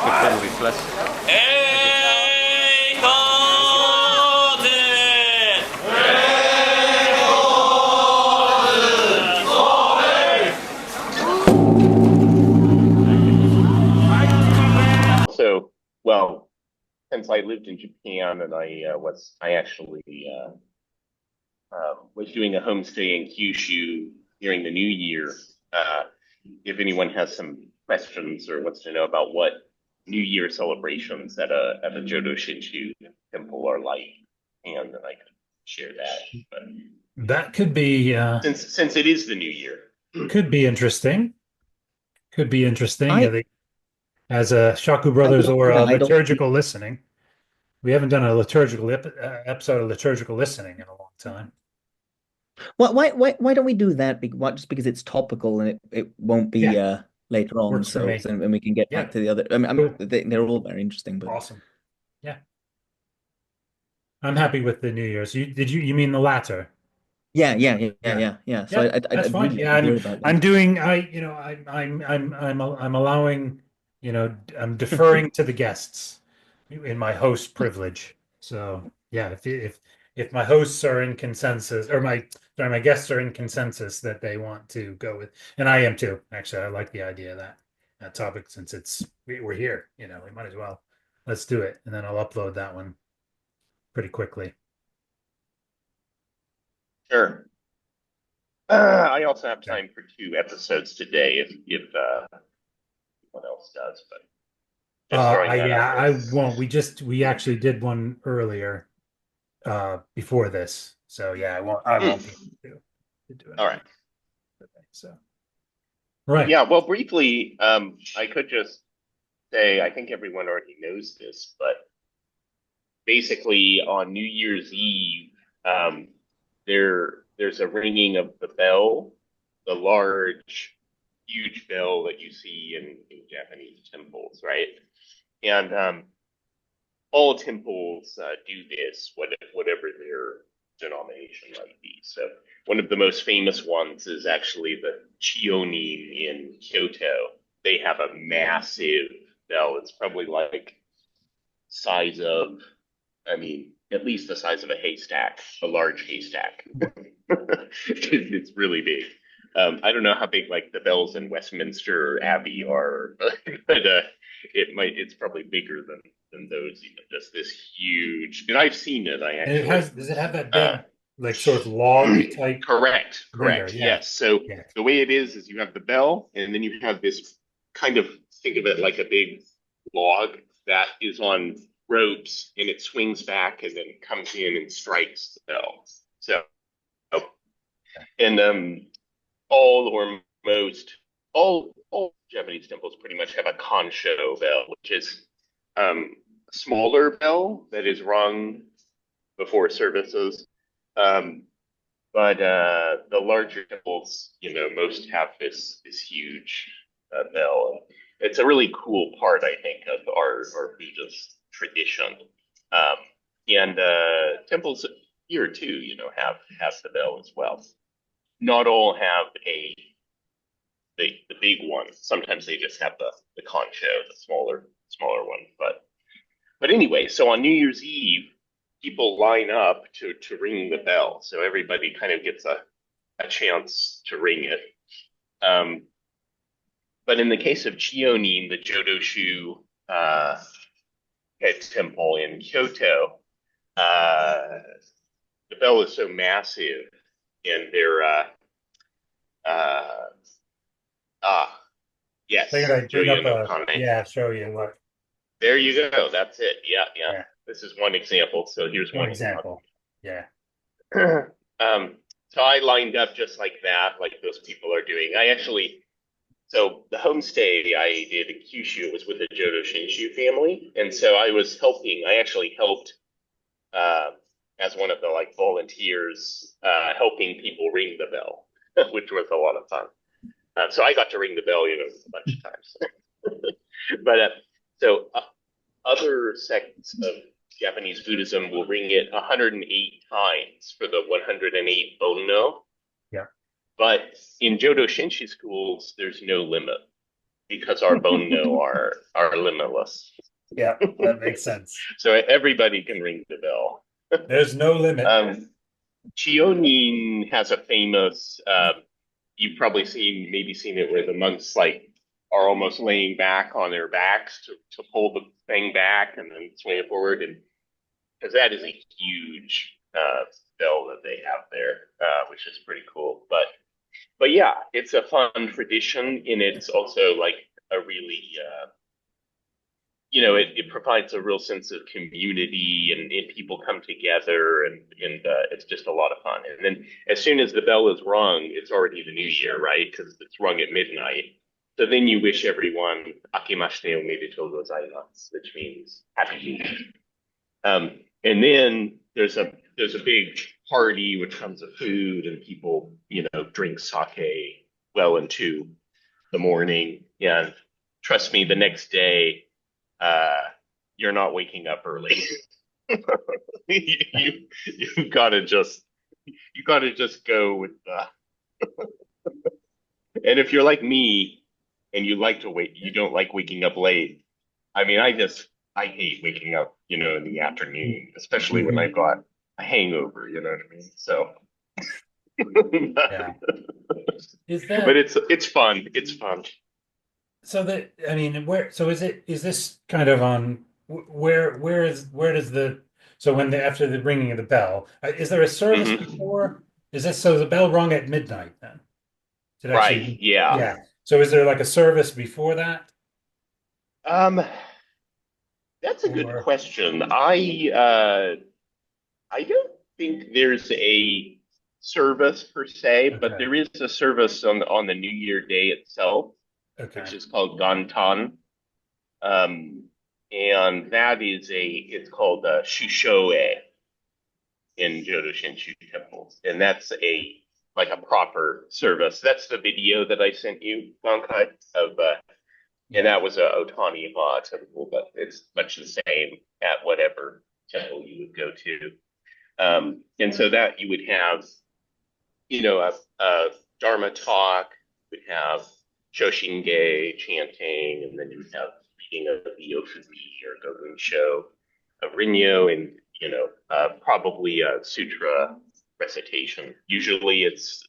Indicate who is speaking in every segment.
Speaker 1: quick little bless.
Speaker 2: So, well, since I lived in Japan and I actually was doing a homestay in Kyushu during the New Year. Uh, if anyone has some questions or wants to know about what New Year celebrations at a Jodo Shinshu temple are like, and then I could share that. But
Speaker 3: That could be
Speaker 2: since it is the New Year,
Speaker 3: could be interesting. Could be interesting.
Speaker 4: I
Speaker 3: As a Shaku
Speaker 4: I
Speaker 3: Brothers or
Speaker 4: don't
Speaker 3: a
Speaker 4: I don't
Speaker 3: liturgical listening. We haven't done a episode of liturgical listening in a long time.
Speaker 4: why don't we do that? Just because it's topical and it won't be
Speaker 3: Yeah,
Speaker 4: later on,
Speaker 3: works for
Speaker 4: so
Speaker 3: me.
Speaker 4: and we can get
Speaker 3: Yeah,
Speaker 4: back to the other.
Speaker 3: cool.
Speaker 4: They're all very interesting, but
Speaker 3: Awesome. Yeah, I'm happy with the New Year's. You mean the latter? Yeah.
Speaker 4: yeah. So
Speaker 3: Yeah, that's
Speaker 4: I'd
Speaker 3: fine.
Speaker 4: really like
Speaker 3: Yeah,
Speaker 4: to hear about
Speaker 3: I'm
Speaker 4: that.
Speaker 3: doing I'm allowing, I'm deferring to the guests in my host privilege. So yeah, if my hosts are in consensus, or my guests are in consensus that they want to go with, and I am too. Actually, I like the idea of that topic, since we're here, we might as well. Let's do it. And then I'll upload that one pretty quickly.
Speaker 2: sure. I also have
Speaker 3: Okay.
Speaker 2: time for 2 episodes today if anyone else does, but just throwing that out there.
Speaker 3: I won't. We actually did one earlier before this. So yeah, I won't be able to do
Speaker 2: All
Speaker 3: anything
Speaker 2: right.
Speaker 3: today. So right.
Speaker 2: Yeah, well, briefly, I could just say I think everyone already knows this, but basically on New Year's Eve, um, there's a ringing of the bell, the large, huge bell that you see in Japanese temples, right? And all temples do this, whatever their denomination might be. So one of the most famous ones is actually the Chionin in Kyoto. They have a massive bell. It's probably like size of, I mean, at least the size of a haystack, a large haystack. It's really big. I don't know how big like the bells in Westminster Abbey are, but it's probably bigger than those even. Just this huge, and I've seen it. I
Speaker 3: And
Speaker 2: actually,
Speaker 3: does it have that
Speaker 2: uh,
Speaker 3: big, like, sort of log type ringer?
Speaker 2: correct,
Speaker 3: Yeah.
Speaker 2: yes. So
Speaker 3: Yeah.
Speaker 2: the way it is you have the bell, and then you have this kind of, think of it like a big log that is on ropes, and it swings back and then comes in and strikes the bell. So, and all or most all Japanese temples pretty much have a kansho bell, which is a smaller bell that is rung before services. Um, but the larger temples, most have this huge bell. It's a really cool part, I think, of our Buddhist tradition. Um, and temples here too, have the bell as well. Not all have the big one. Sometimes they just have the concho, the smaller one. But anyway, so on New Year's Eve, people line up to ring the bell. So everybody kind of gets a chance to ring it. But in the case of Chionin, the Jodoshu head temple in Kyoto, the bell is so massive, and they're uh, yes,
Speaker 3: Figured I'd bring
Speaker 2: Julia
Speaker 3: up
Speaker 2: Nokane.
Speaker 3: show you what.
Speaker 2: There you go. That's it. Yeah, yeah.
Speaker 3: Yeah.
Speaker 2: This is one example. So here's
Speaker 3: One
Speaker 2: one
Speaker 3: example. Yeah.
Speaker 2: So I lined up just like that, like those people are doing. So the homestay I did in Kyushu was with the Jodo Shinshu family, and so I was helping. I actually helped uh, as one of the like volunteers, helping people ring the bell, which was a lot of fun. So I got to ring the bell, a bunch of times. But so other sects of Japanese Buddhism will ring it 108 times for the 108 Bonno.
Speaker 3: Yeah.
Speaker 2: But in Jodo Shinshu schools, there's no limit. because our bono are limitless.
Speaker 3: Yeah, that makes sense.
Speaker 2: So everybody can ring the bell.
Speaker 3: There's no limit.
Speaker 2: Chionin has a famous, you've probably maybe seen it where the monks like are almost laying back on their backs to pull the thing back and then swing it forward. And because that is a huge bell that they have there, which is pretty cool. But yeah, it's a fun tradition, and it's also like a really it provides a real sense of community, and people come together, and it's just a lot of fun. And then as soon as the bell is rung, it's already the new year, right? Because it's rung at midnight. So then you wish everyone "Akemashite omedetou gozaimasu," which means Happy New Year. And then there's a big party with tons of food, and people drink sake well into the morning. And trust me, the next day uh, you're not waking up early. You've got to just go with the. And if you're like me and you like to wait, you don't like waking up late. I mean, I hate waking up, in the afternoon, especially when I've got a hangover. You know what I mean? So.
Speaker 3: Yeah. Is that?
Speaker 2: But it's fun. It's fun.
Speaker 3: So that I mean, is this kind of on where does the so when after the ringing of the bell, is there a service before? Is this so the bell rung at midnight then? Did
Speaker 2: Right.
Speaker 3: actually,
Speaker 2: Yeah.
Speaker 3: yeah. So is there like a service before that?
Speaker 2: That's a good question. I don't think there's a service per se, but there is a service on the New Year Day itself, which is called Gantan. And that is it's called Shushoe in Jodo Shinshu temples. And that's like a proper service. That's the video that I sent you, Bankai, of and that was a Otani Ha temple, but it's much the same at whatever temple you would go to. And so that you would have, a Dharma talk, would have Shoshinge chanting, and then you would have reading of the Yofubi or Gogun Sho of Rinyo, and, probably a sutra recitation. Usually it's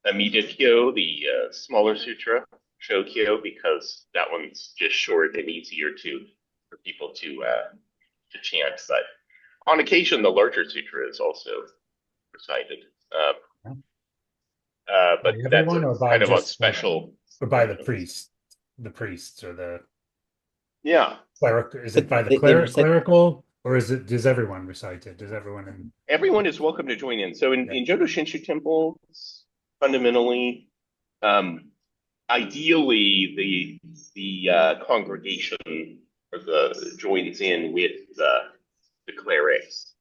Speaker 2: Amida Kyo, the smaller sutra, Shokyo, because that one's just short and easier for people to chant. But on occasion, the larger sutra is also recited. But that's kind of a special.
Speaker 3: Or by the priests or the
Speaker 2: Yeah.
Speaker 3: clerical. Is it by the clerical, or does everyone recite it? Does everyone
Speaker 2: Everyone is welcome to join in. So in Jodo Shinshu temples, fundamentally, ideally the congregation joins in with the clerics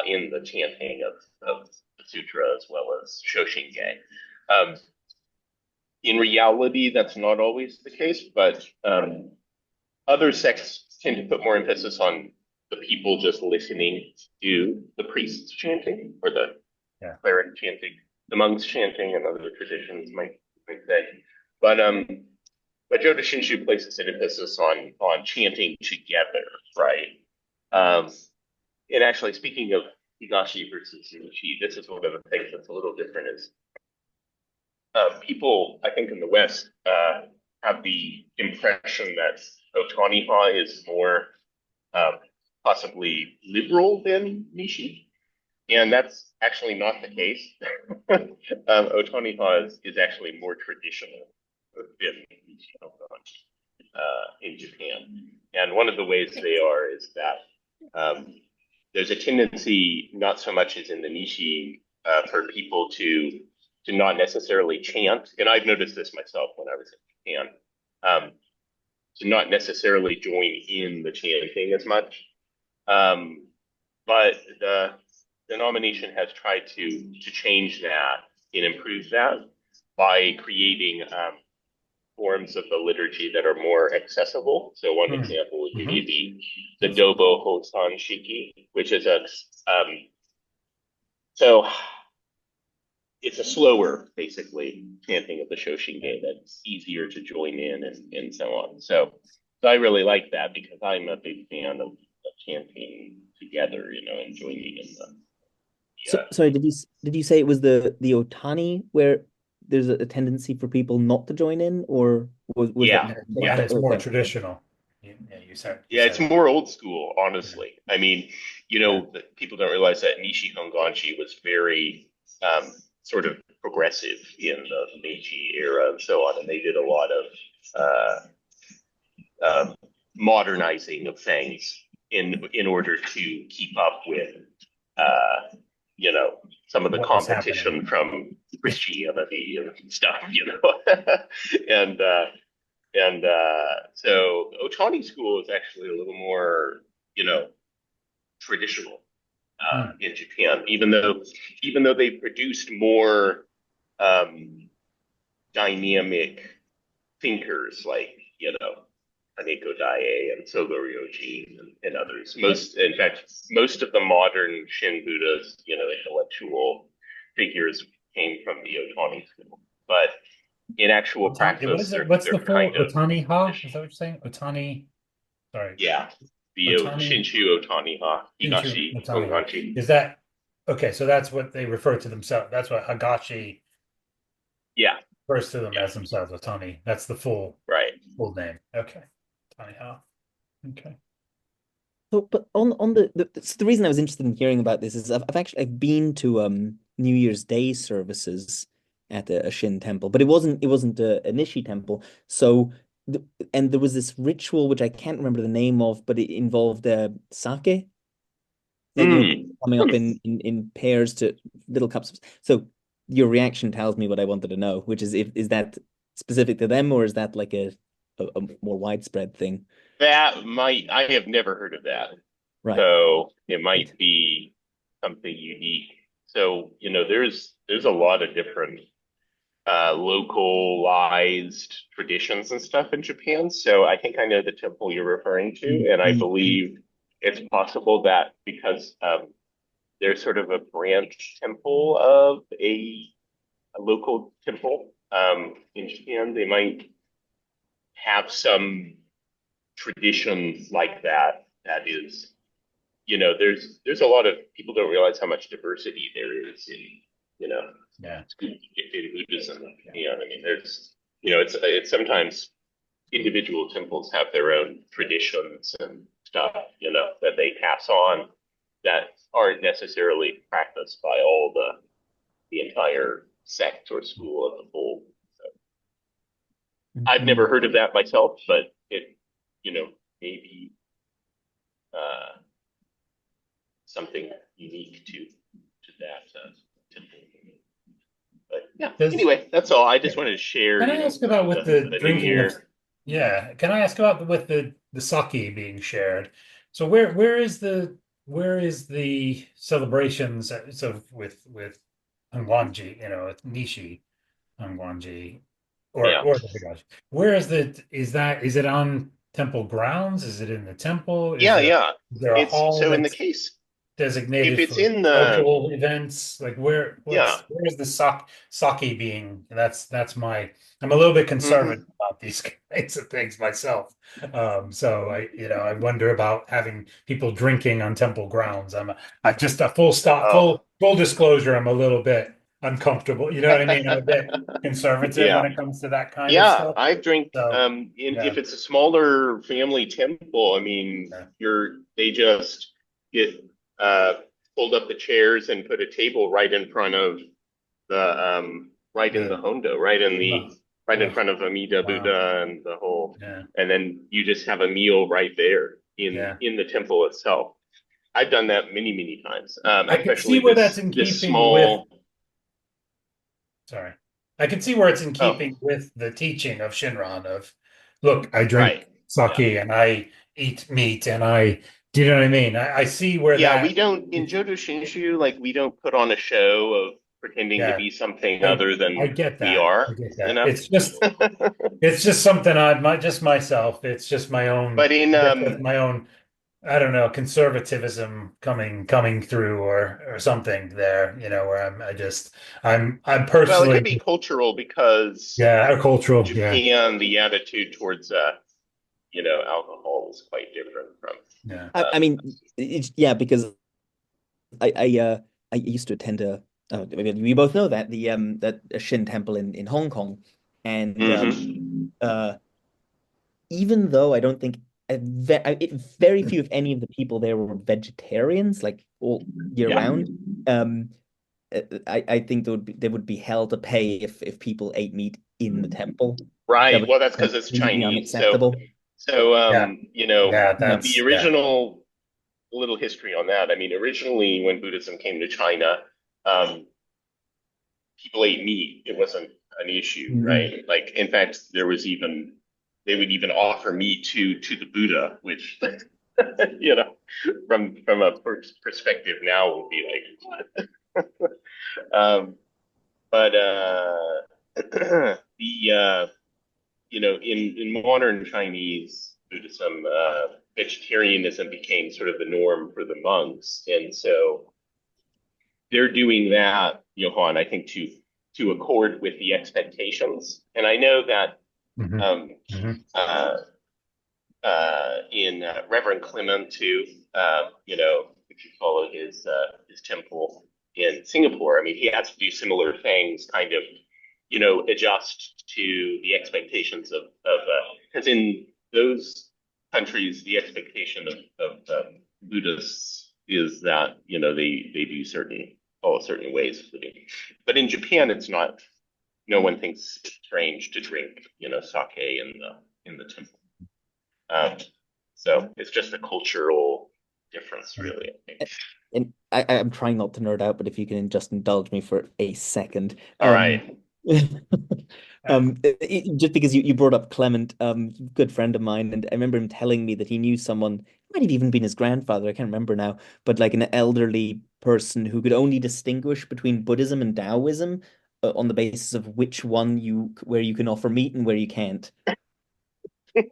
Speaker 2: in the chanting of the sutra as well as Shoshinge. In reality, that's not always the case, but other sects tend to put more emphasis on the people just listening to the priests chanting or the cleric chanting, the monks chanting, and other traditions might say. But Jodo Shinshu places an emphasis on chanting together, right? And actually, speaking of Higashi versus Nishi, this is one of the things that's a little different is people, I think, in the West have the impression that Otaniha is more possibly liberal than Nishi. And that's actually not the case. Otaniha is actually more traditional than Nishi in Japan. And one of the ways they are is that there's a tendency, not so much as in the Nishi, for people to not necessarily chant. And I've noticed this myself when I was in Japan, to not necessarily join in the chanting as much. But the denomination has tried to change that and improve that by creating forms of the liturgy that are more accessible. So one example would be the Dobo Hosan Shiki, which is so it's a slower, basically, chanting of the Shoshinge that's easier to join in and so on. So I really like that because I'm a big fan of chanting together, and joining in
Speaker 4: So,
Speaker 2: the
Speaker 4: sorry, did you say it was the Otani where there's a tendency for people not to join in, or was that
Speaker 2: yeah,
Speaker 4: more
Speaker 2: yeah.
Speaker 3: It's more
Speaker 4: okay?
Speaker 3: traditional. Yeah, you
Speaker 2: Yeah, it's
Speaker 3: said it.
Speaker 2: more old school, honestly. I mean,
Speaker 3: Yeah.
Speaker 2: people don't realize that Nishi Honganji was very sort of progressive in the Meiji era and so on, and they did a lot of uh, um, modernizing of things in order to keep up with, uh, you know, some of the
Speaker 3: What was happening?
Speaker 2: competition from Christianity and stuff, and so Otani School is actually a little more, you know, traditional
Speaker 3: Hmm.
Speaker 2: in Japan, even though they produced more dynamic thinkers like Haneko Daie and Sogo Ryojin and others. In fact, most of the modern Shin Buddha's intellectual figures came from the Otani school, but in actual
Speaker 3: Otani, what
Speaker 2: practice,
Speaker 3: is it?
Speaker 2: they're
Speaker 3: What's the
Speaker 2: they're
Speaker 3: full
Speaker 2: kind of
Speaker 3: Otani Ha? Is that what you're saying? Otani, sorry.
Speaker 2: yeah, the
Speaker 3: Otani,
Speaker 2: Shinshu Otani Ha
Speaker 3: Inshu
Speaker 2: Higashi
Speaker 3: Otani Ha.
Speaker 2: Honganji.
Speaker 3: Is that okay? So that's what they refer to themselves. That's what Hagashi
Speaker 2: Yeah,
Speaker 3: refers to them
Speaker 2: yeah,
Speaker 3: as themselves, Otani. That's the
Speaker 2: right.
Speaker 3: full name. Okay. Otani Ha. Okay.
Speaker 4: So, but on so the reason I was interested in hearing about this is I've been to New Year's Day services at a Shin temple, but it wasn't a Nishi temple. So and there was this ritual which I can't remember the name of, but it involved sake, like
Speaker 2: Mm.
Speaker 4: coming up in pairs to little cups. So your reaction tells me what I wanted to know, which is if is that specific to them or is that like a more widespread thing?
Speaker 2: I have never heard of that.
Speaker 4: Right.
Speaker 2: So it
Speaker 4: Right.
Speaker 2: might be something unique. So, there's a lot of different localized traditions and stuff in Japan. So I think I know the temple you're referring to,
Speaker 4: Mm,
Speaker 2: and I
Speaker 4: mm, mm.
Speaker 2: believe it's possible that because there's sort of a branch temple of a local temple in Japan, they might have some tradition like that. That is, there's a lot of people don't realize how much diversity there is in, you know,
Speaker 3: Yeah.
Speaker 2: in Buddhism. I mean, it's sometimes individual temples have their own traditions and stuff, that they pass on that aren't necessarily practiced by all the entire sect or school as a whole. So I've never
Speaker 4: Mhm.
Speaker 2: heard of that myself, but it, maybe uh, something unique to that temple. But yeah,
Speaker 3: Does
Speaker 2: anyway, that's all. I just wanted to share,
Speaker 3: Can I ask about with
Speaker 2: for
Speaker 3: the
Speaker 2: the new
Speaker 3: drinking of,
Speaker 2: year.
Speaker 3: yeah, can I ask about with the sake being shared? So where is the celebrations so with Hangwanji, with Nishi Hangwanji
Speaker 2: Yeah,
Speaker 3: or the Higashi? Where is it on temple grounds? Is it in the temple?
Speaker 2: yeah, yeah.
Speaker 3: Is there a
Speaker 2: It's
Speaker 3: hall
Speaker 2: so in the
Speaker 3: that's
Speaker 2: case if
Speaker 3: designated
Speaker 2: it's
Speaker 3: for
Speaker 2: in the
Speaker 3: social events? Like
Speaker 2: yeah.
Speaker 3: where's the sake being? That's my I'm a little bit conservative
Speaker 2: Hmm.
Speaker 3: about these kinds of things myself. So I wonder about having people drinking on temple grounds. I just a full stop,
Speaker 2: Oh,
Speaker 3: full disclosure, I'm a little bit uncomfortable. You know what I mean? I'm a bit conservative when
Speaker 2: yeah.
Speaker 3: it comes to that kind of
Speaker 2: Yeah,
Speaker 3: stuff.
Speaker 2: I drink.
Speaker 3: So
Speaker 2: If
Speaker 3: yeah,
Speaker 2: it's a smaller family temple, I mean,
Speaker 3: yeah,
Speaker 2: they just get uh, pulled up the chairs and put a table right in front of right in the
Speaker 3: the
Speaker 2: Hondo,
Speaker 3: oh,
Speaker 2: right in
Speaker 3: oh,
Speaker 2: front of Amida
Speaker 3: wow,
Speaker 2: Buddha and the whole,
Speaker 3: yeah,
Speaker 2: and then you just have a meal right there
Speaker 3: yeah.
Speaker 2: in the temple itself. I've done that many, many times,
Speaker 3: I can see
Speaker 2: especially
Speaker 3: where that's in
Speaker 2: this
Speaker 3: keeping with
Speaker 2: small.
Speaker 3: Sorry. I can see where it's in
Speaker 2: Oh,
Speaker 3: keeping with the teaching of Shinran of, look, I
Speaker 2: right.
Speaker 3: drink sake
Speaker 2: Yeah.
Speaker 3: and I eat meat and do you know what I mean? I see where
Speaker 2: Yeah, we
Speaker 3: that,
Speaker 2: don't in Jodo Shinshu, like we don't put on a show of pretending to
Speaker 3: yeah,
Speaker 2: be something
Speaker 3: I,
Speaker 2: other
Speaker 3: I
Speaker 2: than
Speaker 3: get
Speaker 2: we
Speaker 3: that. I
Speaker 2: are,
Speaker 3: get
Speaker 2: you
Speaker 3: that.
Speaker 2: know.
Speaker 3: It's just something just myself. It's just my own,
Speaker 2: But in
Speaker 3: I guess that's my own I don't know, conservatism coming through or something there, where I'm
Speaker 2: Well, it
Speaker 3: personally,
Speaker 2: could be cultural because
Speaker 3: yeah, or
Speaker 2: in
Speaker 3: cultural, yeah,
Speaker 2: Japan, the attitude towards alcohol is quite different from
Speaker 3: yeah.
Speaker 4: I mean, yeah, because I used to attend I mean, we both know that that a Shin temple in Hong Kong, and even though I don't think very few, if any, of the people there were vegetarians, like all year
Speaker 2: Yeah.
Speaker 4: round, um, I think they would be hell to pay if people ate meat in the temple. That
Speaker 2: Right.
Speaker 4: was
Speaker 2: Well, that's because it's
Speaker 4: completely
Speaker 2: Chinese. So,
Speaker 4: unacceptable.
Speaker 2: so
Speaker 3: Yeah, yeah,
Speaker 4: Yeah.
Speaker 2: the
Speaker 3: yeah.
Speaker 2: original little history on that. I mean, originally when Buddhism came to China, um, people ate meat. It wasn't an issue,
Speaker 4: Mhm.
Speaker 2: right? Like, in fact, they would even offer meat to the Buddha, which you know, from a perspective now would be like, what? But the in modern Chinese Buddhism, vegetarianism became sort of the norm for the monks, and so they're doing that, Johan, I think to accord with the expectations. And I know that
Speaker 3: Hmm.
Speaker 2: um,
Speaker 3: Hmm.
Speaker 2: uh, in Reverend Clement too, if you follow his temple in Singapore, I mean, he has to do similar things, kind of, adjust to the expectations of because in those countries, the expectation of Buddhists is that they do follow certain ways of living, but in Japan, it's not. No one thinks it's strange to drink, sake in the temple. Um, so it's just a cultural difference, really, I think.
Speaker 4: And I'm trying not to nerd out, but if you can just indulge me for a second.
Speaker 2: All right.
Speaker 4: Just because you brought up Clement, good friend of mine, and I remember him telling me that he knew someone, it might have even been his grandfather, I can't remember now, but like an elderly person who could only distinguish between Buddhism and Taoism on the basis of which one where you can offer meat and where you can't.
Speaker 2: Yeah.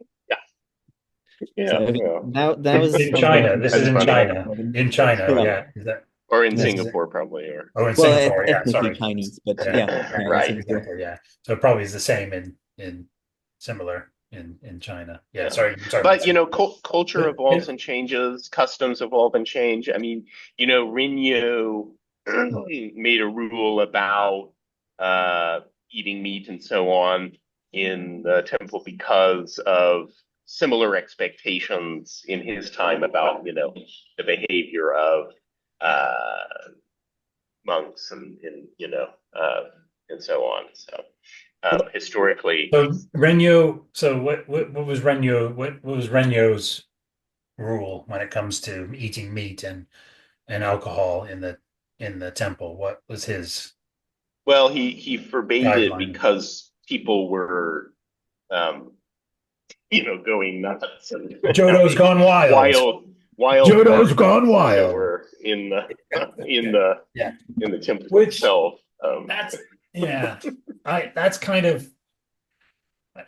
Speaker 4: So
Speaker 2: Yeah.
Speaker 4: I think
Speaker 2: Well,
Speaker 4: that was
Speaker 3: In
Speaker 4: one of
Speaker 3: China, this is
Speaker 2: that's
Speaker 3: in
Speaker 2: funny.
Speaker 3: China. In China,
Speaker 4: Yeah.
Speaker 3: yeah. Is that
Speaker 2: Or in
Speaker 3: this is it?
Speaker 2: Singapore, probably. Or
Speaker 3: Oh, in
Speaker 4: Well,
Speaker 3: Singapore, yeah.
Speaker 4: ethnically
Speaker 3: Sorry,
Speaker 4: Chinese, but
Speaker 3: yeah,
Speaker 4: yeah,
Speaker 3: yeah,
Speaker 4: in
Speaker 2: right.
Speaker 4: Singapore.
Speaker 3: Singapore, yeah. So it probably is the same in similar in China. Yeah,
Speaker 2: Yeah.
Speaker 3: sorry about
Speaker 2: But,
Speaker 3: Singapore.
Speaker 2: culture
Speaker 3: But
Speaker 2: evolves and changes, customs evolve and change. I mean, Rinyo made a rule about uh, eating meat and so on in the temple because of similar expectations in his time about, the behavior of uh, monks and so on. So
Speaker 4: Well,
Speaker 2: historically,
Speaker 3: so Renyo, so what was what was Renyo's rule when it comes to eating meat and alcohol in the temple? What was his
Speaker 2: well, he forbade it
Speaker 3: guideline?
Speaker 2: because people were, um, going nuts and
Speaker 3: Jodo's
Speaker 2: having
Speaker 3: gone wild.
Speaker 2: wild
Speaker 3: Jodo's gone
Speaker 2: parties, as it
Speaker 3: wild.
Speaker 2: were, in the in
Speaker 3: Okay.
Speaker 2: the
Speaker 3: Yeah.
Speaker 2: in the temple
Speaker 3: Which
Speaker 2: itself.
Speaker 3: that's yeah. That's kind of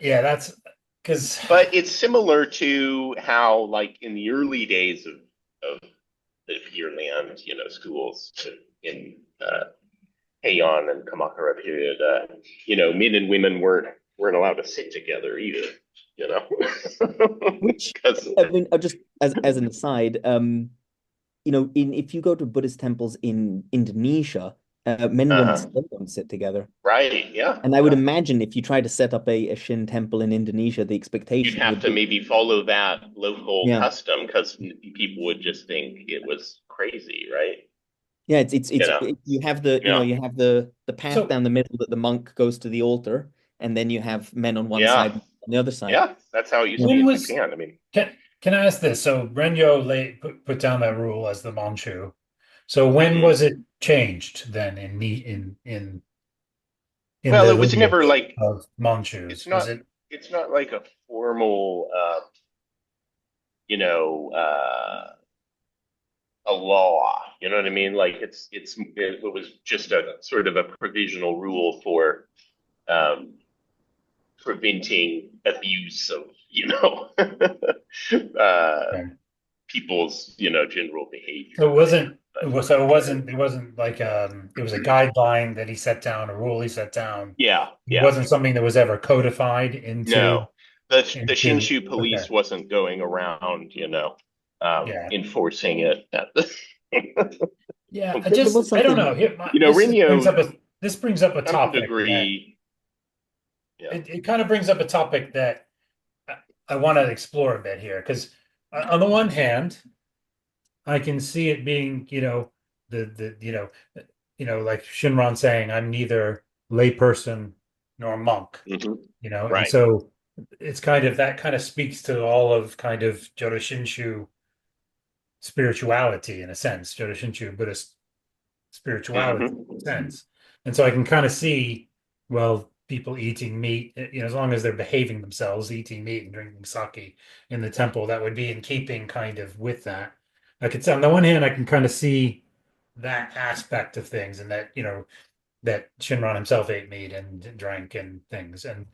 Speaker 3: yeah, that's because
Speaker 2: But it's similar to how, like, in the early days of the Pure Land, schools in Heian and Kamakura period, men and women weren't allowed to sit together either, you know,
Speaker 4: which
Speaker 2: because
Speaker 4: I mean, just as an aside, in if you go to Buddhist temples in Indonesia, men and women
Speaker 2: uh-huh.
Speaker 4: still don't sit together.
Speaker 2: Right, yeah,
Speaker 4: And I would
Speaker 2: yeah.
Speaker 4: imagine if you try to set up a Shin temple in Indonesia, the
Speaker 2: You'd
Speaker 4: expectation
Speaker 2: have
Speaker 4: would
Speaker 2: to
Speaker 4: be,
Speaker 2: maybe follow that local
Speaker 4: yeah,
Speaker 2: custom because people would just think it was crazy, right?
Speaker 4: yeah,
Speaker 2: You know,
Speaker 4: you have the
Speaker 2: yeah,
Speaker 4: you have the path
Speaker 3: so
Speaker 4: down the middle that the monk goes to the altar, and then you have men on one
Speaker 2: yeah,
Speaker 4: side, on the other side.
Speaker 2: yeah. That's how it used to
Speaker 4: Yeah.
Speaker 2: be
Speaker 3: when
Speaker 2: in
Speaker 3: was
Speaker 2: Japan. I mean,
Speaker 3: can can I ask this? So Renyo put down that rule as the Manchu. So when
Speaker 2: mhm.
Speaker 3: was it changed then in
Speaker 2: Well,
Speaker 3: the
Speaker 2: it was never
Speaker 3: lineage
Speaker 2: like
Speaker 3: of
Speaker 2: it's
Speaker 3: Manchus? Was
Speaker 2: not
Speaker 3: it
Speaker 2: it's not like a formal, you know, a law. You know what I mean? Like it was just a sort of a provisional rule for um, preventing abuse of uh,
Speaker 3: okay.
Speaker 2: people's, general behavior.
Speaker 3: So it wasn't.
Speaker 2: But,
Speaker 3: So it wasn't. It wasn't like it was a guideline that he set down, a rule he set down.
Speaker 2: yeah,
Speaker 3: It
Speaker 2: yeah.
Speaker 3: wasn't something that was ever codified into
Speaker 2: No, the
Speaker 3: into.
Speaker 2: Shinshu
Speaker 3: Okay.
Speaker 2: police wasn't going around,
Speaker 3: Yeah.
Speaker 2: enforcing it.
Speaker 3: Yeah.
Speaker 4: There was
Speaker 3: I don't
Speaker 4: something.
Speaker 3: know.
Speaker 2: Rinyo,
Speaker 3: This brings up a
Speaker 2: to some
Speaker 3: topic that
Speaker 2: degree, yeah.
Speaker 3: it kind of brings up a topic that I want to explore a bit here because on the one hand, I can see it being, the like Shinron saying, I'm neither layperson nor monk,
Speaker 2: Hmm.
Speaker 3: and
Speaker 2: Right.
Speaker 3: so it's kind of that kind of speaks to all of kind of Jodo Shinshu spirituality in a sense, Jodo Shinshu Buddhist spirituality
Speaker 2: Hmm.
Speaker 3: sense. And so I can kind of see, well, people eating meat, as long as they're behaving themselves, eating meat and drinking sake in the temple, that would be in keeping kind of with that. I could say on the one hand, I can kind of see that aspect of things and that, that Shinron himself ate meat and drank and things. And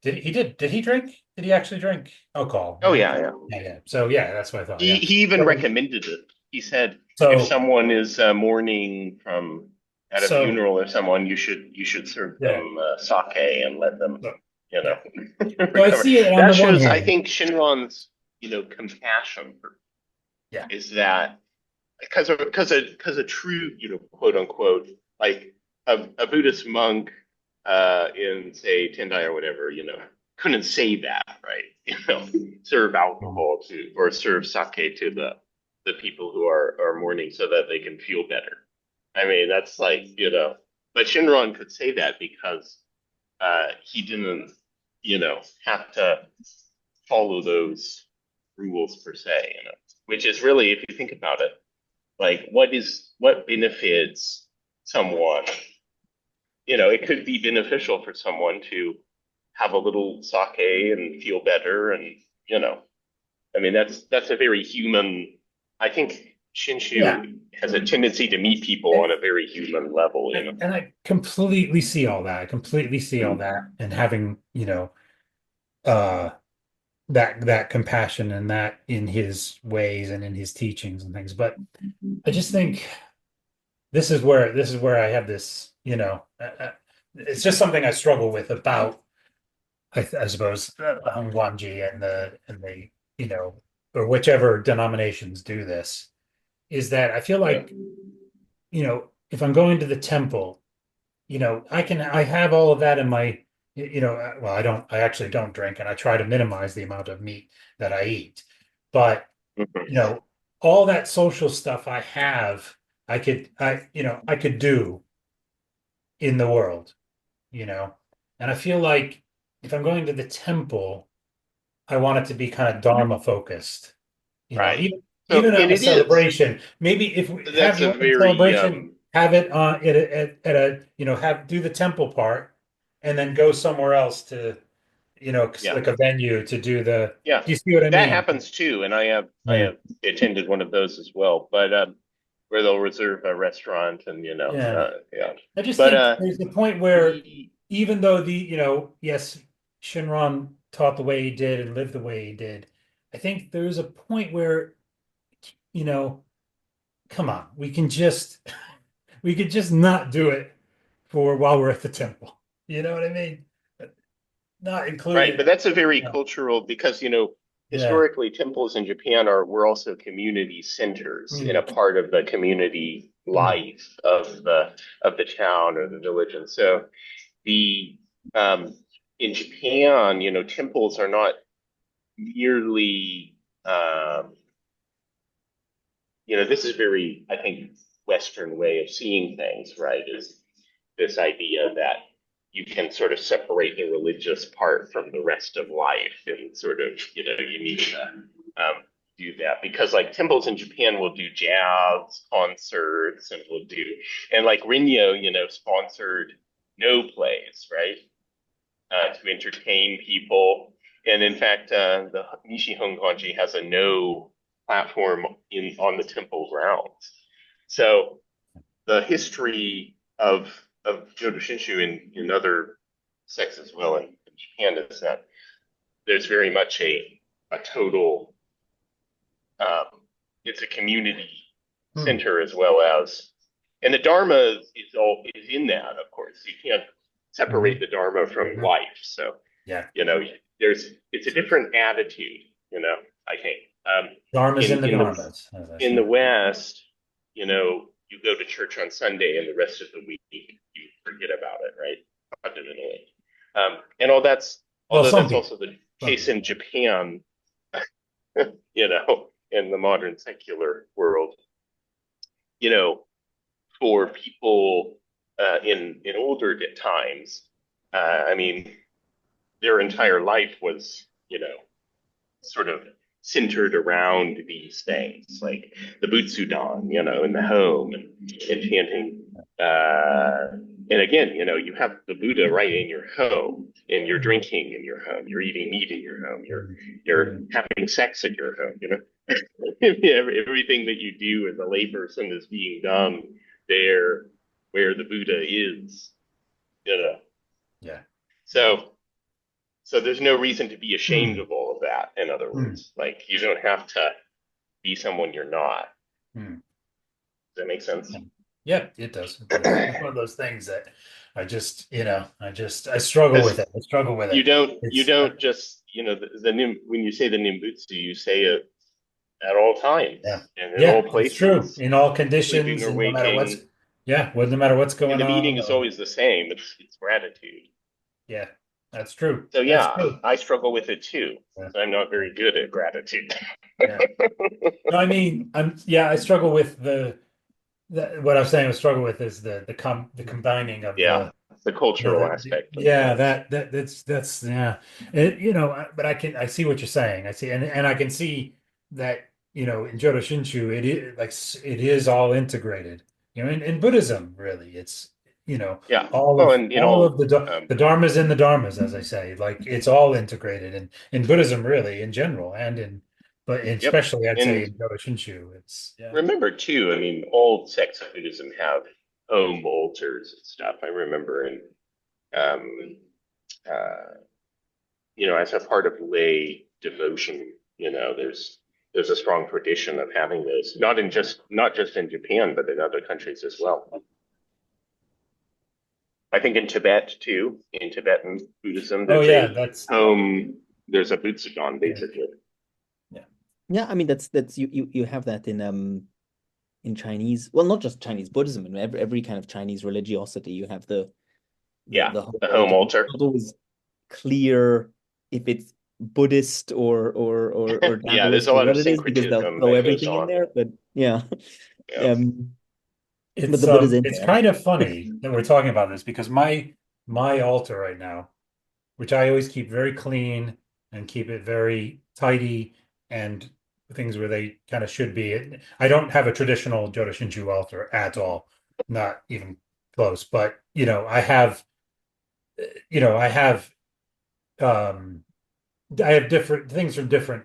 Speaker 3: did he drink? Did he actually drink alcohol?
Speaker 2: Oh,
Speaker 3: Right?
Speaker 2: yeah, yeah.
Speaker 3: Yeah, yeah. So yeah, that's what I thought.
Speaker 2: He
Speaker 3: Yeah.
Speaker 2: he even
Speaker 3: So
Speaker 2: recommended it. He said, if
Speaker 3: so
Speaker 2: someone is mourning from at a
Speaker 3: so
Speaker 2: funeral or someone, you should serve
Speaker 3: yeah.
Speaker 2: them sake and let them,
Speaker 3: So,
Speaker 2: you know,
Speaker 3: yeah. So I
Speaker 2: recover.
Speaker 3: see it on
Speaker 2: That
Speaker 3: the one
Speaker 2: shows, I
Speaker 3: hand.
Speaker 2: think, Shinron's, compassion
Speaker 3: Yeah.
Speaker 2: is that because a true, quote unquote, like a Buddhist monk in say Tendai or whatever, couldn't say that, right? Serve
Speaker 3: Mhm.
Speaker 2: alcohol to or serve sake to the people who are mourning so that they can feel better. I mean, that's like, but Shinron could say that because he didn't, have to follow those rules per se, which is really, if you think about it, like what benefits someone. It could be beneficial for someone to have a little sake and feel better, and you know, I mean, that's a very human. I think
Speaker 3: Yeah.
Speaker 2: Shinshu has a tendency to meet people on a very human level.
Speaker 3: And I completely see all that. I completely see all that and having, uh that compassion and that in his ways and in his teachings and things. But I just think this is where I have this, it's just something I struggle with about I suppose Guanji and the you know or whichever denominations do this is that I feel
Speaker 2: Yeah,
Speaker 3: like if I'm going to the temple, I have all of that in my well, I actually don't drink and I try to minimize the amount of meat that I eat, but you
Speaker 2: mhm.
Speaker 3: know all that social stuff I have, I could do in the world, and I feel like if I'm going to the temple, I want it to be kind of Dharma focused,
Speaker 2: Right.
Speaker 3: even
Speaker 2: So, and
Speaker 3: a
Speaker 2: it is.
Speaker 3: celebration. Maybe if we have
Speaker 2: That's
Speaker 3: the
Speaker 2: a
Speaker 3: open
Speaker 2: very
Speaker 3: celebration, have it on at a have do the temple part, and then go somewhere else to
Speaker 2: yeah.
Speaker 3: like a venue to do the.
Speaker 2: Yeah,
Speaker 3: Do you see what I
Speaker 2: that
Speaker 3: mean?
Speaker 2: happens too, and I
Speaker 3: Yeah,
Speaker 2: have attended one of those as well. But where they'll reserve a restaurant, and
Speaker 3: yeah.
Speaker 2: yeah.
Speaker 3: I just
Speaker 2: But
Speaker 3: think there's the point where
Speaker 2: the
Speaker 3: even though yes, Shinron taught the way he did and lived the way he did, I think there's a point where, you know, come on, we could just not do it for while we're at the temple. You know what I mean? Not
Speaker 2: right,
Speaker 3: included.
Speaker 2: but that's a very
Speaker 3: Yeah.
Speaker 2: cultural because
Speaker 3: Yeah.
Speaker 2: historically temples in Japan were also community centers in a
Speaker 3: Mm,
Speaker 2: part of the community
Speaker 3: mm,
Speaker 2: life of the town or the village, and so the um, in Japan, temples are not merely this is very, I think, Western way of seeing things, right? Is this idea that you can sort of separate the religious part from the rest of life and sort of, you need to do that because like temples in Japan will do jazz concerts and and like Rinyo, sponsored no plays, right? To entertain people. And in fact, the Nishihon Gonji has a no platform on the temple grounds. So the history of Jodo Shinshu in other sects as well in Japan is that there's very much a total it's a community
Speaker 3: Hmm.
Speaker 2: center as well as, and the Dharma is in that, of course. You can't separate the Dharma from
Speaker 3: Mhm.
Speaker 2: life. So,
Speaker 3: Yeah.
Speaker 2: it's a different attitude, I think.
Speaker 3: Dharma's
Speaker 2: In
Speaker 3: in the
Speaker 2: in the
Speaker 3: dharmas, as I
Speaker 2: in the
Speaker 3: say.
Speaker 2: West, you go to church on Sunday and the rest of the week you forget about it, right? Fundamentally. And
Speaker 3: Well,
Speaker 2: although
Speaker 3: some
Speaker 2: that's
Speaker 3: people.
Speaker 2: also the
Speaker 3: Some
Speaker 2: case in
Speaker 3: people.
Speaker 2: Japan, in the modern secular world, you know, for people in older times, I mean, their entire life was, sort of centered around these things, like the Butsudan, in the home and chanting. And again, you have the Buddha right in your home, and you're
Speaker 3: Mhm.
Speaker 2: drinking in your home, you're eating meat in your home, you're
Speaker 3: Mhm.
Speaker 2: you're
Speaker 3: Mhm.
Speaker 2: having sex in your home. Everything that you do as a layperson is being done there where the Buddha is, you know.
Speaker 3: Yeah.
Speaker 2: So so there's no reason to be ashamed
Speaker 3: Hmm.
Speaker 2: of all of that, in other
Speaker 3: Hmm.
Speaker 2: words. Like you don't have to be someone you're not.
Speaker 3: Hmm.
Speaker 2: Does that make sense?
Speaker 3: Yeah, it does. It does. It's one of those things that I struggle with
Speaker 2: Because
Speaker 3: it. I struggle with
Speaker 2: you
Speaker 3: it. It's
Speaker 2: don't just, the nim when you say the nimbutsu, you say it at all
Speaker 3: Yeah.
Speaker 2: times and in all
Speaker 3: Yeah, it's true.
Speaker 2: places,
Speaker 3: In all
Speaker 2: sleeping
Speaker 3: conditions
Speaker 2: or
Speaker 3: and no matter
Speaker 2: waking.
Speaker 3: no matter what's
Speaker 2: And
Speaker 3: going
Speaker 2: the
Speaker 3: on
Speaker 2: meaning is
Speaker 3: or
Speaker 2: always the same. It's gratitude.
Speaker 3: yeah, that's true.
Speaker 2: So
Speaker 3: That's
Speaker 2: yeah,
Speaker 3: true.
Speaker 2: I struggle with it too.
Speaker 3: Yeah.
Speaker 2: So I'm not very good at gratitude.
Speaker 3: Yeah. No, I mean, I struggle with what I'm saying I struggle with is the combining of
Speaker 2: Yeah, the cultural aspect of
Speaker 3: yeah,
Speaker 2: things.
Speaker 3: that's yeah. But I see what you're saying. I see and I can see that, in Jodo Shinshu it is all integrated. In Buddhism, really, it's
Speaker 2: Yeah. Well, and
Speaker 3: all of the
Speaker 2: um,
Speaker 3: dharmas in the dharmas, as I say, like it's all integrated in Buddhism, really, in general, but
Speaker 2: yep.
Speaker 3: especially I'd say
Speaker 2: And
Speaker 3: in Jodo Shinshu, it's yeah.
Speaker 2: remember too, I mean, all sects of Buddhism have home altars and stuff. I remember um, uh, as a part of lay devotion, there's a strong tradition of having those, not just in Japan, but in other countries as well. I think in Tibet too, in Tibetan Buddhism,
Speaker 3: Oh yeah, that's
Speaker 2: there's a Butsudan
Speaker 3: yeah,
Speaker 2: basically.
Speaker 3: yeah.
Speaker 4: Yeah, I mean that's you have that in Chinese, well, not just Chinese Buddhism, in every kind of Chinese religiosity, you have
Speaker 2: Yeah,
Speaker 4: the whole
Speaker 2: the home
Speaker 4: altar. It's
Speaker 2: altar.
Speaker 4: not always clear if it's Buddhist or
Speaker 2: Yeah, there's
Speaker 4: Taoist
Speaker 2: a
Speaker 4: or
Speaker 2: lot of
Speaker 4: what it is because they'll
Speaker 2: syncretism
Speaker 4: throw
Speaker 2: that goes
Speaker 4: everything in
Speaker 2: on.
Speaker 4: there. But yeah,
Speaker 2: Yeah.
Speaker 4: um, but the Buddha's in
Speaker 3: It's
Speaker 4: there.
Speaker 3: kind of funny that we're talking about this because my altar right now, which I always keep very clean and keep it very tidy and things where they kind of should be. I don't have a traditional Jodo Shinshu altar at all, not even close. But I have um I have different things from different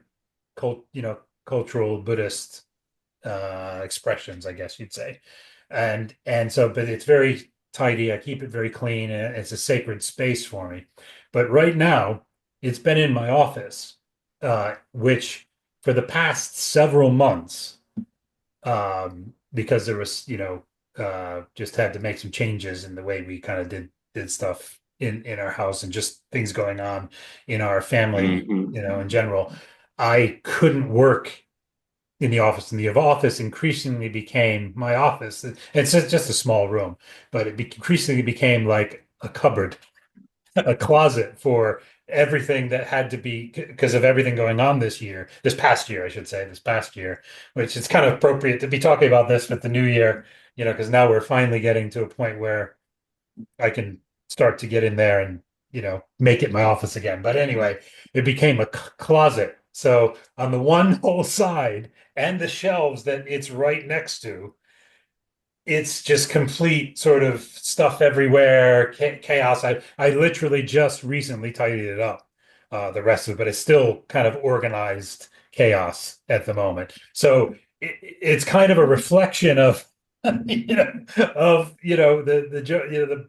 Speaker 3: cultural Buddhist expressions, I guess you'd say. And so, but it's very tidy. I keep it very clean, and it's a sacred space for me. But right now, it's been in my office, which for the past several months, because there was, just had to make some changes in the way we kind of did stuff in our house and just things going on in our family,
Speaker 2: Hmm.
Speaker 3: in general. I couldn't work in the office, and the office increasingly became my office. It's just a small room, but increasingly became like a cupboard, a closet for everything that had to be because of everything going on this past year, I should say, this past year, which is kind of appropriate to be talking about this with the new year, because now we're finally getting to a point where I can start to get in there and make it my office again. But anyway, it became a closet. So on the one whole side and the shelves that it's right next to, it's just complete sort of stuff everywhere, chaos. I literally just recently tidied it up, the rest of it, but it's still kind of organized chaos at the moment. So it's kind of a reflection of the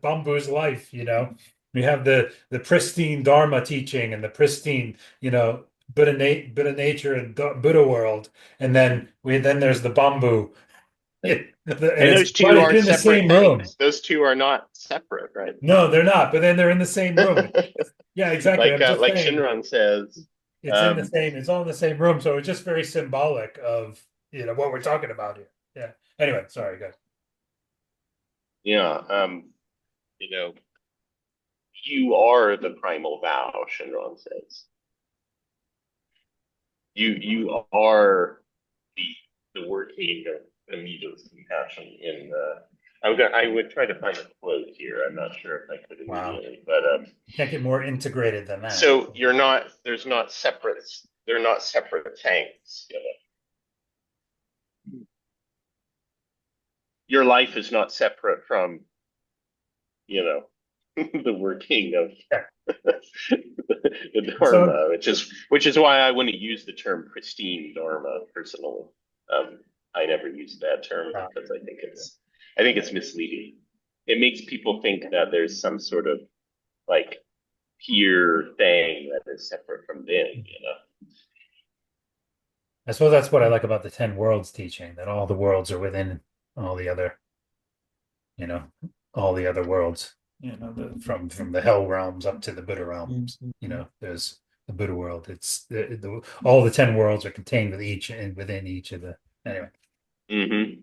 Speaker 3: bamboo's life. We have the pristine Dharma teaching and the pristine Buddha nature and Buddha world, and then there's the bamboo. And
Speaker 2: And
Speaker 3: it's
Speaker 2: those two
Speaker 3: it's
Speaker 2: are
Speaker 3: in the
Speaker 2: separate
Speaker 3: same room.
Speaker 2: things. Those two are not separate, right?
Speaker 3: No, they're not, but then they're in the same room. Yeah, exactly. I'm just
Speaker 2: Like
Speaker 3: saying
Speaker 2: Shinran says, um,
Speaker 3: it's all in the same room, so it's just very symbolic of what we're talking about here. Yeah. Anyway, sorry, good.
Speaker 2: yeah, you know, you are the primal vow, Shinran says. You are the working of Amito's compassion in I would try to find a quote here. I'm not sure if I could
Speaker 3: Wow.
Speaker 2: immediately, but
Speaker 3: You can't get more integrated than that.
Speaker 2: so there's not separate, they're not separate things. Your life is not separate from, you know, the working of the
Speaker 3: So
Speaker 2: Dharma, which is why I wouldn't use the term pristine Dharma personally. I never use that term because I think it's misleading. It makes people think that there's some sort of like pure thing that is separate from them.
Speaker 3: I suppose that's what I like about the 10 worlds teaching, that all the worlds are within all the other, you know, all the other worlds, from the hell realms up to the Buddha realms. There's the Buddha world. It's all the 10 worlds are contained within each of the anyway.
Speaker 2: Mm-hmm.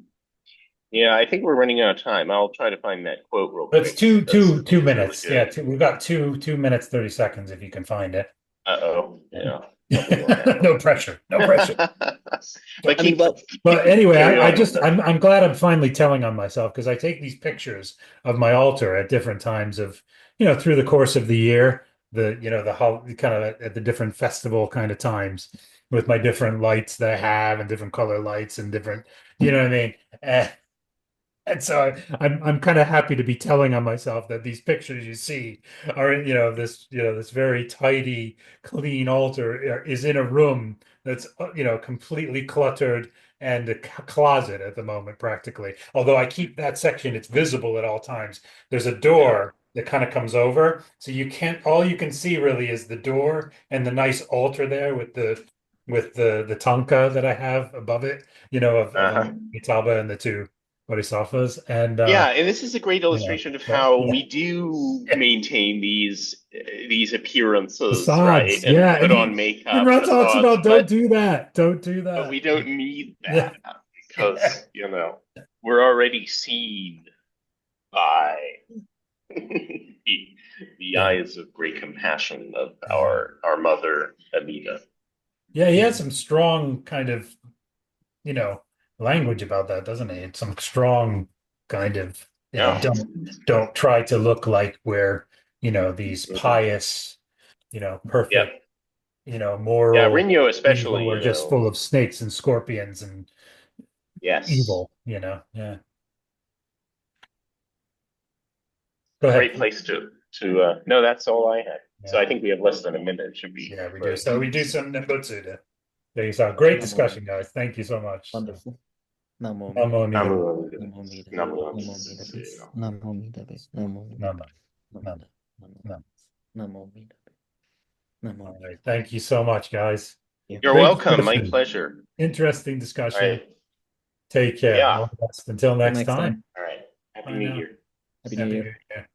Speaker 2: Yeah, I think we're running out of time. I'll try to find that quote real
Speaker 3: But it's
Speaker 2: quick.
Speaker 3: two
Speaker 2: It's really
Speaker 3: minutes. Yeah,
Speaker 2: good.
Speaker 3: we've got 2 minutes 30 seconds if you can find it.
Speaker 2: Uh-oh. Yeah. Probably won't happen.
Speaker 3: No pressure. No pressure.
Speaker 2: But
Speaker 4: I mean, well,
Speaker 3: But anyway,
Speaker 2: carry
Speaker 3: I
Speaker 2: on.
Speaker 3: just I'm glad I'm finally telling on myself, because I take these pictures of my altar at different times of through the course of the year, the kind of at the different festival kind of times, with my different lights that I have and different color lights and different, you know what I mean? And so I'm kind of happy to be telling on myself that these pictures you see are in, this very tidy, clean altar is in a room that's completely cluttered, and a closet at the moment practically. Although I keep that section, it's visible at all times. There's a
Speaker 2: Yeah.
Speaker 3: door that kind of comes over, so all you can see really is the door and the nice altar there with the tanka that I have above it, of
Speaker 2: Uh-huh.
Speaker 3: Amitabha and the two bodhisattvas, and
Speaker 2: Yeah, and this is a great illustration of
Speaker 3: so
Speaker 2: how
Speaker 3: yeah,
Speaker 2: we do
Speaker 3: yeah.
Speaker 2: maintain these appearances, right?
Speaker 3: Facades,
Speaker 2: And
Speaker 3: yeah,
Speaker 2: put
Speaker 3: and
Speaker 2: on makeup,
Speaker 3: Shinran talks
Speaker 2: facades,
Speaker 3: about don't do that, don't do
Speaker 2: but
Speaker 3: that.
Speaker 2: we don't need
Speaker 3: Yeah,
Speaker 2: that
Speaker 3: yeah,
Speaker 2: because, we're already seen by the
Speaker 3: yeah,
Speaker 2: eyes of great compassion of
Speaker 3: yeah.
Speaker 2: our mother Amina.
Speaker 3: Yeah, he had some strong kind of, you know, language about that, doesn't he? It's some strong kind of,
Speaker 2: Yeah.
Speaker 3: don't try to look like we're, these
Speaker 2: Mhm.
Speaker 3: pious,
Speaker 2: Yeah.
Speaker 3: perfect,
Speaker 2: Yeah.
Speaker 3: moral
Speaker 2: Rinyo especially,
Speaker 3: people. We're just full of snakes and scorpions and
Speaker 2: yes.
Speaker 3: evil. Yeah. Go ahead.
Speaker 2: Great place to no, that's all I had. So
Speaker 3: Yeah.
Speaker 2: I think we have less than a minute, should be
Speaker 3: Yeah, we do.
Speaker 2: close.
Speaker 3: So we do some Nembutsu to there you go. Great
Speaker 4: Namo,
Speaker 3: discussion, guys. Thank you so much. So,
Speaker 4: wonderful. Namo
Speaker 3: Namo
Speaker 4: Amida
Speaker 3: Amida
Speaker 2: Namu
Speaker 3: Butsu.
Speaker 4: Namo Amida
Speaker 2: Namu
Speaker 4: Namo Amida
Speaker 2: Namu
Speaker 4: Namo Amida Namo Amida
Speaker 3: Namo,
Speaker 4: Namo
Speaker 3: Namo,
Speaker 4: Amida Namo
Speaker 3: Namo.
Speaker 4: Namo Amida Namo
Speaker 3: All right.
Speaker 4: Amida.
Speaker 3: Thank you so much, guys.
Speaker 4: Yeah.
Speaker 2: You're
Speaker 3: Great
Speaker 2: welcome. My
Speaker 3: discussion.
Speaker 2: pleasure.
Speaker 3: Interesting
Speaker 2: All
Speaker 3: discussion.
Speaker 2: right.
Speaker 3: Take care.
Speaker 2: Yeah.
Speaker 3: All the best. Until
Speaker 4: Till
Speaker 3: next
Speaker 4: next
Speaker 3: time.
Speaker 4: time.
Speaker 2: All right. Happy
Speaker 3: Bye
Speaker 2: New
Speaker 3: now.
Speaker 2: Year.
Speaker 4: Happy New
Speaker 3: Happy
Speaker 4: Year.
Speaker 3: New Year.